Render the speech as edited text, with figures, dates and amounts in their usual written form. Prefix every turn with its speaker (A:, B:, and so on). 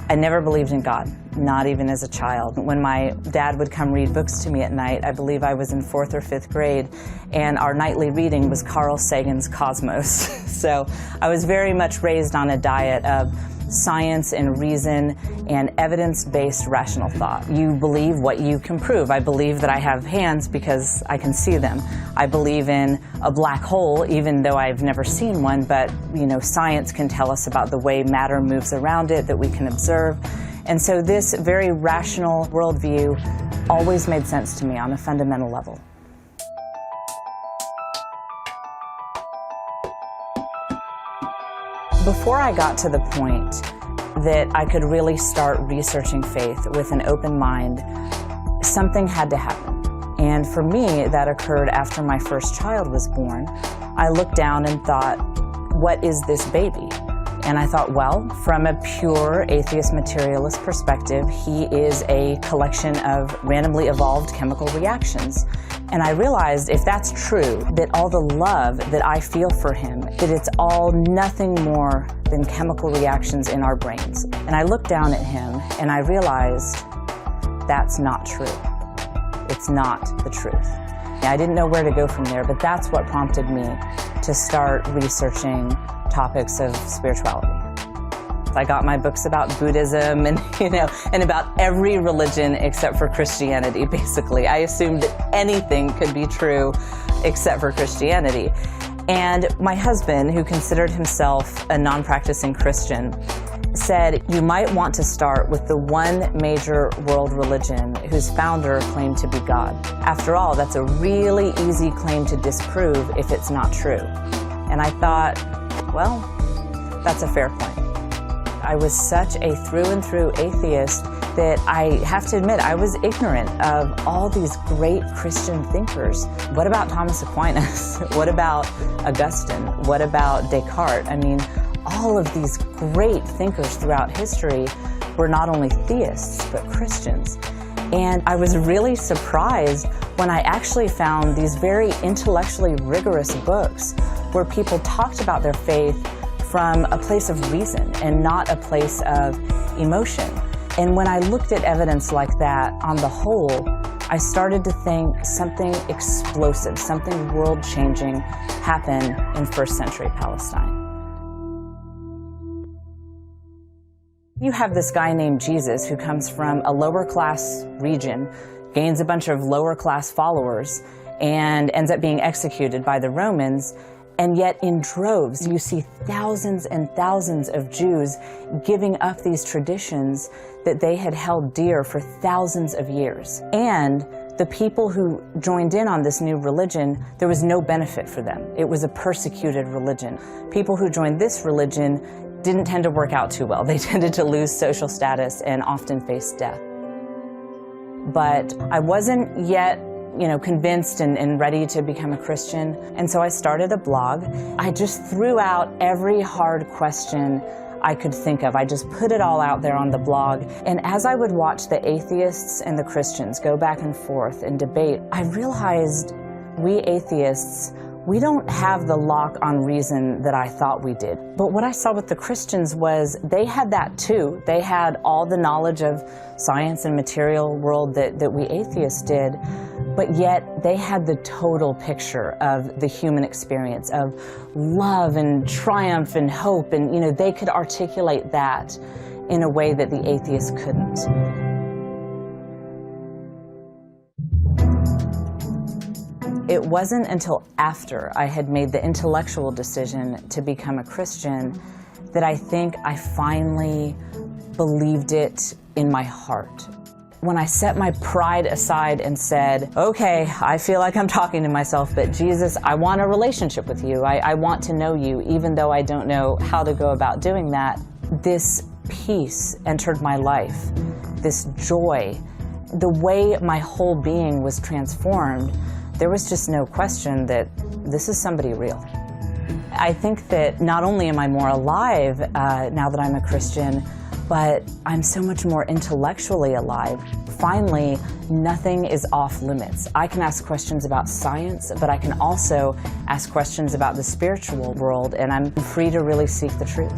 A: I never believed in God, not even as a child. When my dad would come read books to me at night, I believe I was in 4th or 5th grade, and our nightly reading was Carl Sagan's Cosmos. So I was very much raised on a diet of science and reason and evidence-based rational thought. You believe what you can prove. I believe that I have hands because I can see them. I believe in a black hole, even though I've never seen one, but science can tell us about the way matter moves around it that we can observe. And so this very rational worldview always made sense to me on a fundamental level. Before I got to the point that I could really start researching faith with an open mind, something had to happen. And for me, that occurred after my first child was born. I looked down and thought, what is this baby? And I thought, well, from a pure atheist materialist perspective, he is a collection of randomly evolved chemical reactions. And I realized if that's true, that all the love that I feel for him, that it's all nothing more than chemical reactions in our brains. And I looked down at him and I realized that's not true. It's not the truth. I didn't know where to go from there, but that's what prompted me to start researching topics of spirituality. I got my books about Buddhism and, and about every religion except for Christianity, basically. I assumed that anything could be true except for Christianity. And my husband, who considered himself a non-practicing Christian, said, you might want to start with the one major world religion whose founder claimed to be God. After all, that's a really easy claim to disprove if it's not true. And I thought, well, that's a fair point. I was such a through and through atheist that I have to admit I was ignorant of all these great Christian thinkers. What about Thomas Aquinas? What about Augustine? What about Descartes? I mean, all of these great thinkers throughout history were not only theists, but Christians. And I was really surprised when I actually found these very intellectually rigorous books where people talked about their faith from a place of reason and not a place of emotion. And when I looked at evidence like that, on the whole, I started to think something explosive, something world-changing happened in first-century Palestine. You have this guy named Jesus who comes from a lower-class region, gains a bunch of lower-class followers, and ends up being executed by the Romans. And yet in droves, you see thousands and thousands of Jews giving up these traditions that they had held dear for thousands of years. And the people who joined in on this new religion, there was no benefit for them. It was a persecuted religion. People who joined this religion didn't tend to work out too well. They tended to lose social status and often face death. But I wasn't yet convinced and ready to become a Christian. And so I started a blog. I just threw out every hard question I could think of. I just put it all out there on the blog. And as I would watch the atheists and the Christians go back and forth and debate, I realized we atheists, we don't have the lock on reason that I thought we did. But what I saw with the Christians was they had that too. They had all the knowledge of science and material world that we atheists did, but yet they had the total picture of the human experience of love and triumph and hope, and they could articulate that in a way that the atheists couldn't. It wasn't until after I had made the intellectual decision to become a Christian that I think I finally believed it in my heart. When I set my pride aside and said, okay, I feel like I'm talking to myself, but Jesus, I want a relationship with you. I want to know you, even though I don't know how to go about doing that. This peace entered my life, this joy, the way my whole being was transformed. There was just no question that this is somebody real. I think that not only am I more alive now that I'm a Christian, but I'm so much more intellectually alive. Finally, nothing is off limits. I can ask questions about science, but I can also ask questions about the spiritual world, and I'm free to really seek the truth.